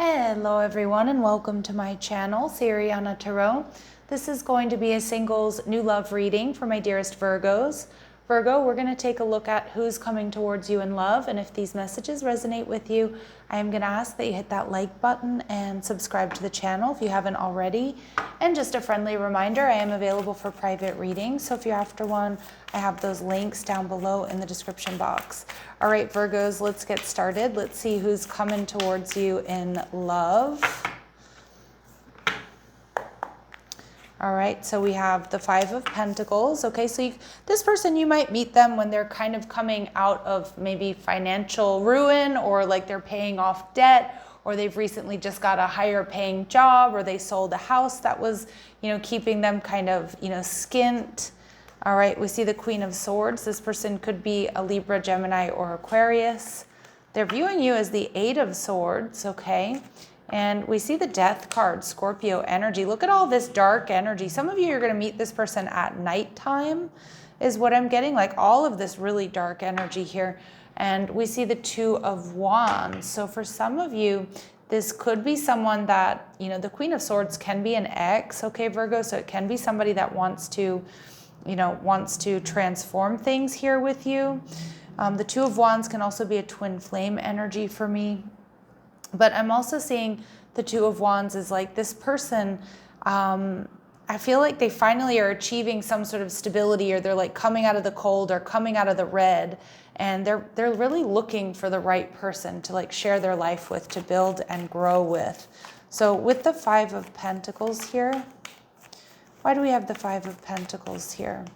Hello everyone and welcome to my channel, Siriana Tarot. This is going to be a singles new love reading for my dearest Virgos. Virgo, we're going to take a look at who's coming towards you in love, and if these messages resonate with you, I am going to ask that you hit that like button and subscribe to the channel if you haven't already. And just a friendly reminder, I am available for private readings, so if you're after one, I have those links down below in the description box. All right, Virgos, let's get started. Let's see who's coming towards you in love. All right, so we have the Five of Pentacles. Okay, so this person, you might meet them when they're kind of coming out of maybe financial ruin, or like they're paying off debt, or they've recently just got a higher paying job, or they sold a house that was, keeping them kind of, skint. All right, we see the Queen of Swords. This person could be a Libra, Gemini, or Aquarius. They're viewing you as the Eight of Swords, okay? And we see the Death card, Scorpio energy. Look at all this dark energy. Some of you are going to meet this person at nighttime is what I'm getting, like all of this really dark energy here. And we see the Two of Wands. So for some of you, this could be someone that, the Queen of Swords can be an ex, okay, Virgo? So it can be somebody that wants to transform things here with you. The Two of Wands can also be a twin flame energy for me. But I'm also seeing the Two of Wands is like this person, I feel like they finally are achieving some sort of stability, or they're like coming out of the cold or coming out of the red, and they're really looking for the right person to like share their life with, to build and grow with. So with the Five of Pentacles here, why do we have the Five of Pentacles here?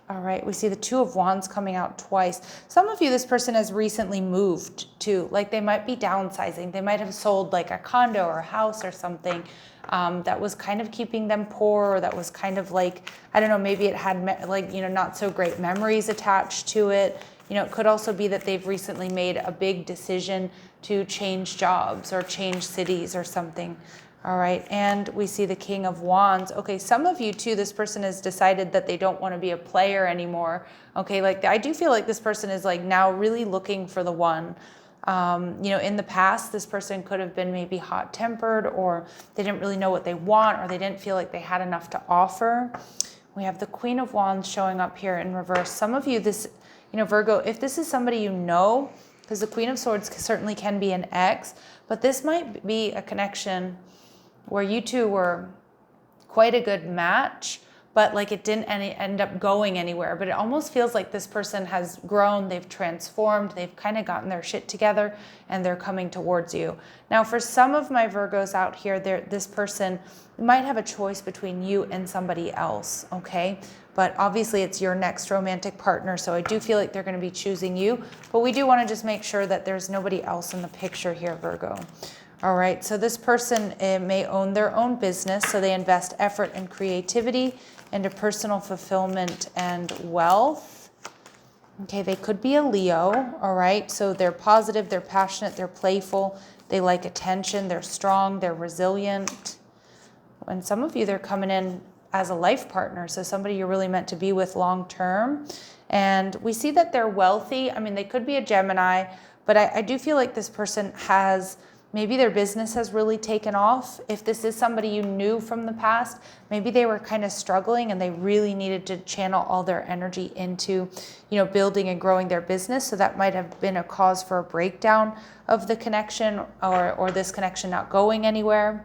All right, we see the Two of Wands coming out twice. Some of you, this person has recently moved too. Like they might be downsizing. They might have sold like a condo or a house or something that was kind of keeping them poor, or that was kind of like, I don't know, maybe it had not so great memories attached to it. It could also be that they've recently made a big decision to change jobs or change cities or something. All right, and we see the King of Wands. Okay, some of you too, this person has decided that they don't want to be a player anymore. Okay, like I do feel like this person is like now really looking for the one. In the past, this person could have been maybe hot-tempered, or they didn't really know what they want, or they didn't feel like they had enough to offer. We have the Queen of Wands showing up here in reverse. Some of you, this, Virgo, if this is somebody because the Queen of Swords certainly can be an ex, but this might be a connection where you two were quite a good match, but like it didn't end up going anywhere. But it almost feels like this person has grown, they've transformed, they've kind of gotten their shit together, and they're coming towards you. Now, for some of my Virgos out here, this person might have a choice between you and somebody else, okay? But obviously it's your next romantic partner, so I do feel like they're going to be choosing you. But we do want to just make sure that there's nobody else in the picture here, Virgo. All right, so this person may own their own business, so they invest effort and creativity into personal fulfillment and wealth. Okay, they could be a Leo, all right? So they're positive, they're passionate, they're playful, they like attention, they're strong, they're resilient. And some of you, they're coming in as a life partner, so somebody you're really meant to be with long term. And we see that they're wealthy. I mean, they could be a Gemini, but I do feel like this person has... maybe their business has really taken off. If this is somebody you knew from the past, maybe they were kind of struggling and they really needed to channel all their energy into, building and growing their business. So that might have been a cause for a breakdown of the connection, or this connection not going anywhere.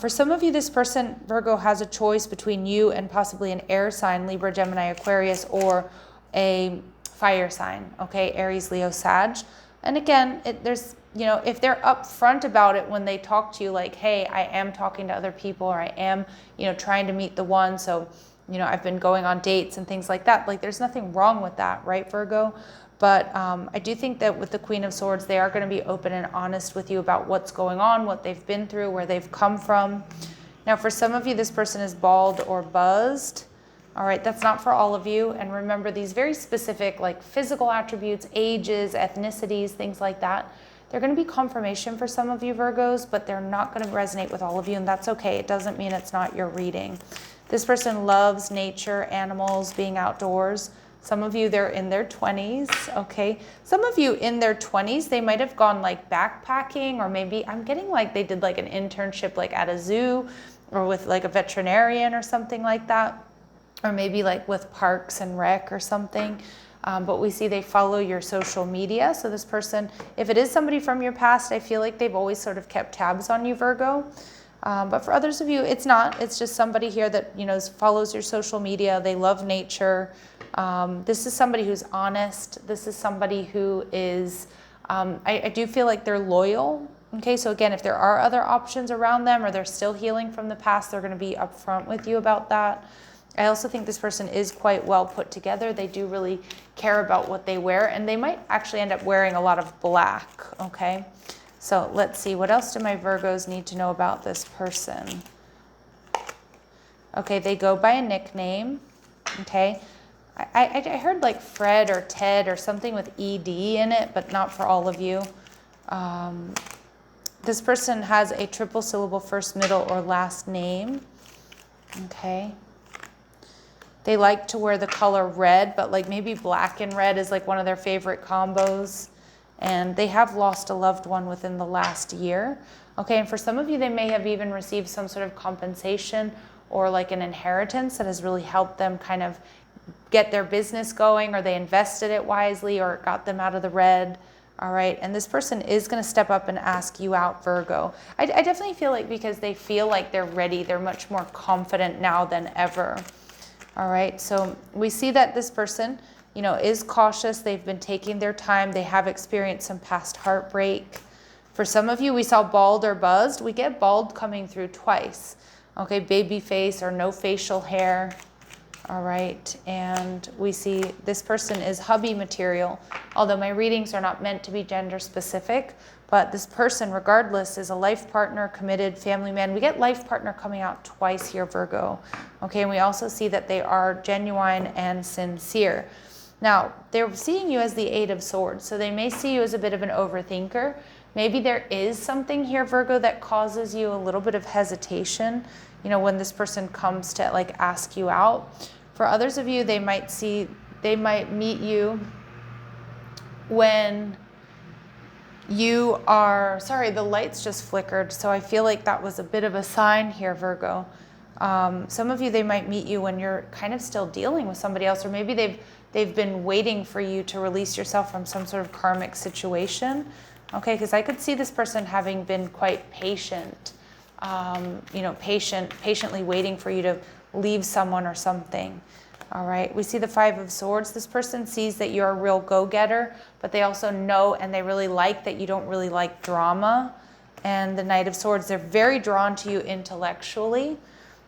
For some of you, this person, Virgo, has a choice between you and possibly an air sign, Libra, Gemini, Aquarius, or a fire sign, okay, Aries, Leo, Sag. And again, if they're upfront about it when they talk to you, like, hey, I am talking to other people, or I am, trying to meet the one. So, I've been going on dates and things like that. Like, there's nothing wrong with that, right, Virgo? But I do think that with the Queen of Swords, they are going to be open and honest with you about what's going on, what they've been through, where they've come from. Now, for some of you, this person is bald or buzzed. All right, that's not for all of you. And remember, these very specific, like physical attributes, ages, ethnicities, things like that, they're going to be confirmation for some of you Virgos, but they're not going to resonate with all of you, and that's okay. It doesn't mean it's not your reading. This person loves nature, animals, being outdoors. Some of you, they're in their 20s, okay? Some of you in their 20s, they might have gone like backpacking, or maybe I'm getting like they did like an internship like at a zoo or with like a veterinarian or something like that, or maybe like with Parks and Rec or something. But we see they follow your social media. So this person, if it is somebody from your past, I feel like they've always sort of kept tabs on you, Virgo. But for others of you, it's not. It's just somebody here that, you know, follows your social media. They love nature. This is somebody who's honest. This is somebody who is, I do feel like they're loyal. Okay, so again, if there are other options around them or they're still healing from the past, they're going to be upfront with you about that. I also think this person is quite well put together. They do really care about what they wear, and they might actually end up wearing a lot of black, okay? So let's see, what else do my Virgos need to know about this person? Okay, they go by a nickname, okay? I heard like Fred or Ted or something with ED in it, but not for all of you. This person has a triple syllable first, middle, or last name, okay? They like to wear the color red, but like maybe black and red is like one of their favorite combos. And they have lost a loved one within the last year. Okay, and for some of you, they may have even received some sort of compensation or like an inheritance that has really helped them kind of get their business going, or they invested it wisely, or it got them out of the red. All right, and this person is going to step up and ask you out, Virgo. I definitely feel like because they feel like they're ready, they're much more confident now than ever. All right, so we see that this person, you know, is cautious. They've been taking their time. They have experienced some past heartbreak. For some of you, we saw bald or buzzed. We get bald coming through twice. Okay, baby face or no facial hair. All right, and we see this person is hubby material, although my readings are not meant to be gender specific, but this person, regardless, is a life partner, committed family man. We get life partner coming out twice here, Virgo. Okay, and we also see that they are genuine and sincere. Now, they're seeing you as the Eight of Swords, so they may see you as a bit of an overthinker. Maybe there is something here, Virgo, that causes you a little bit of hesitation, you know, when this person comes to like ask you out. For others of you, they might meet you when you are, sorry, the lights just flickered, so I feel like that was a bit of a sign here, Virgo. Some of you, they might meet you when you're kind of still dealing with somebody else, or maybe they've been waiting for you to release yourself from some sort of karmic situation. Okay, because I could see this person having been quite patient, you know, patiently waiting for you to leave someone or something. All right, we see the Five of Swords. This person sees that you're a real go-getter, but they also know and they really like that you don't really like drama. And the Knight of Swords, they're very drawn to you intellectually.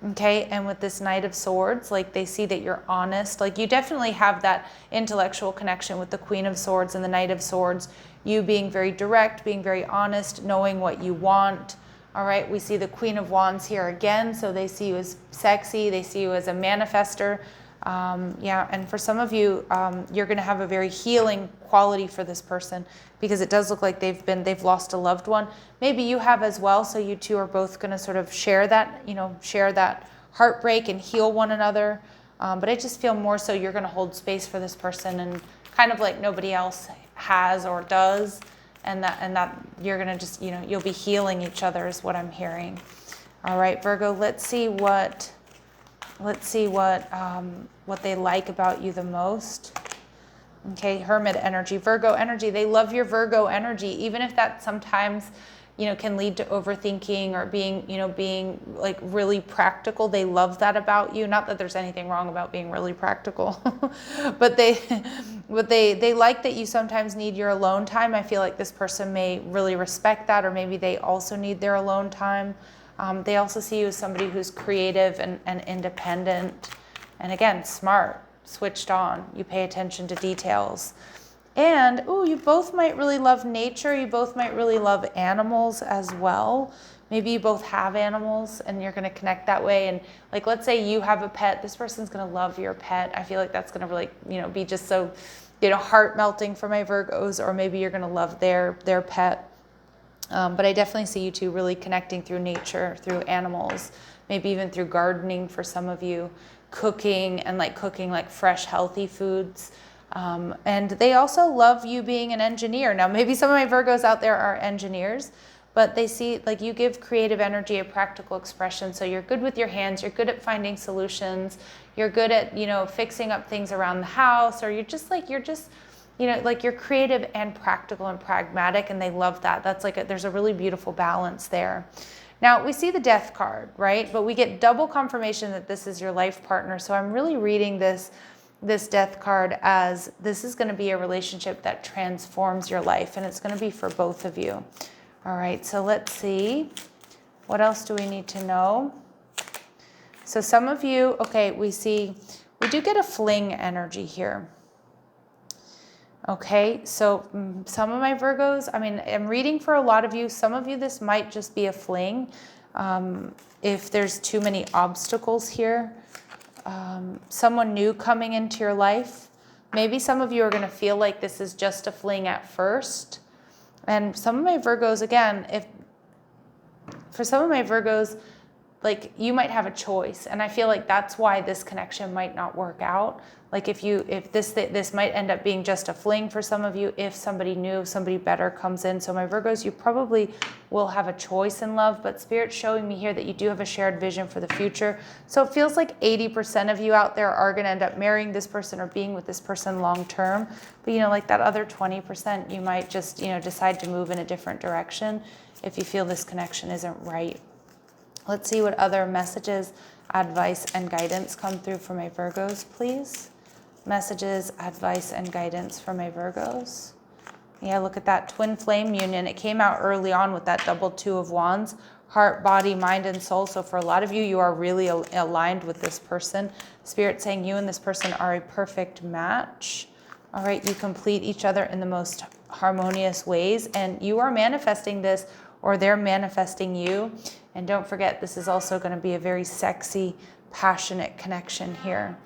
Okay, and with this Knight of Swords, like they see that you're honest. Like you definitely have that intellectual connection with the Queen of Swords and the Knight of Swords. You being very direct, being very honest, knowing what you want. All right, we see the Queen of Wands here again. So they see you as sexy. They see you as a manifester. Yeah, and for some of you, you're going to have a very healing quality for this person, because it does look like they've lost a loved one. Maybe you have as well, so you two are both going to sort of share that, you know, share that heartbreak and heal one another. But I just feel more so you're going to hold space for this person, and kind of like nobody else has or does, and that you're going to just, you know, you'll be healing each other is what I'm hearing. All right, Virgo, let's see what they like about you the most. Okay, Hermit energy, Virgo energy. They love your Virgo energy, even if that sometimes, you know, can lead to overthinking or being like really practical. They love that about you. Not that there's anything wrong about being really practical, but they like that you sometimes need your alone time. I feel like this person may really respect that, or maybe they also need their alone time. They also see you as somebody who's creative and independent, and again, smart, switched on. You pay attention to details. And, you both might really love nature. You both might really love animals as well. Maybe you both have animals and you're going to connect that way. And like, let's say you have a pet. This person's going to love your pet. I feel like that's going to really, you know, be just so, you know, heart melting for my Virgos. Or maybe you're going to love their pet. But I definitely see you two really connecting through nature, through animals, maybe even through gardening for some of you. cooking and like cooking like fresh, healthy foods. And they also love you being an engineer. Now, maybe some of my Virgos out there are engineers, but they see like you give creative energy a practical expression. So you're good with your hands, you're good at finding solutions, you're good at, you know, fixing up things around the house, or you're just, you know, like you're creative and practical and pragmatic, and they love that. That's like, there's a really beautiful balance there. Now, we see the Death card, right? But we get double confirmation that this is your life partner. So I'm really reading this Death card as this is going to be a relationship that transforms your life, and it's going to be for both of you. All right, so let's see. What else do we need to know? So some of you, okay, we do get a fling energy here. Okay, so some of my Virgos, I mean, I'm reading for a lot of you. Some of you, this might just be a fling. If there's too many obstacles here, someone new coming into your life. Maybe some of you are going to feel like this is just a fling at first. And some of my Virgos, again, for some of my Virgos, like you might have a choice. And I feel like that's why this connection might not work out. Like if this might end up being just a fling for some of you, if somebody new, somebody better comes in. So my Virgos, you probably will have a choice in love, but Spirit's showing me here that you do have a shared vision for the future. So it feels like 80% of you out there are going to end up marrying this person or being with this person long term. But, you know, like that other 20%, you might just, you know, decide to move in a different direction if you feel this connection isn't right. Let's see what other messages, advice, and guidance come through for my Virgos, please. Messages, advice, and guidance for my Virgos. Yeah, look at that twin flame union. It came out early on with that double 2 of wands, heart, body, mind, and soul. So for a lot of you, you are really aligned with this person. Spirit saying you and this person are a perfect match. All right, you complete each other in the most harmonious ways, and you are manifesting this, or they're manifesting you. And don't forget, this is also going to be a very sexy, passionate connection here.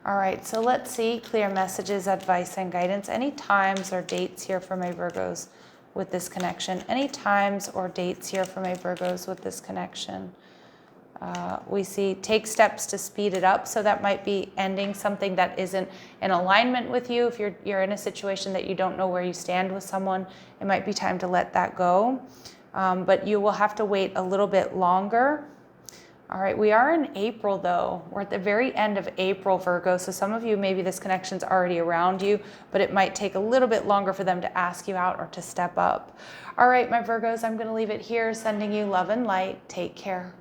All right, so let's see, clear messages, advice, and guidance. Any times or dates here for my Virgos with this connection? Any times or dates here for my Virgos with this connection? We see take steps to speed it up. So that might be ending something that isn't in alignment with you. If you're in a situation that you don't know where you stand with someone, it might be time to let that go. But you will have to wait a little bit longer. All right, we are in April though. We're at the very end of April, Virgo. So some of you, maybe this connection's already around you, but it might take a little bit longer for them to ask you out or to step up. All right, my Virgos, I'm going to leave it here, sending you love and light. Take care.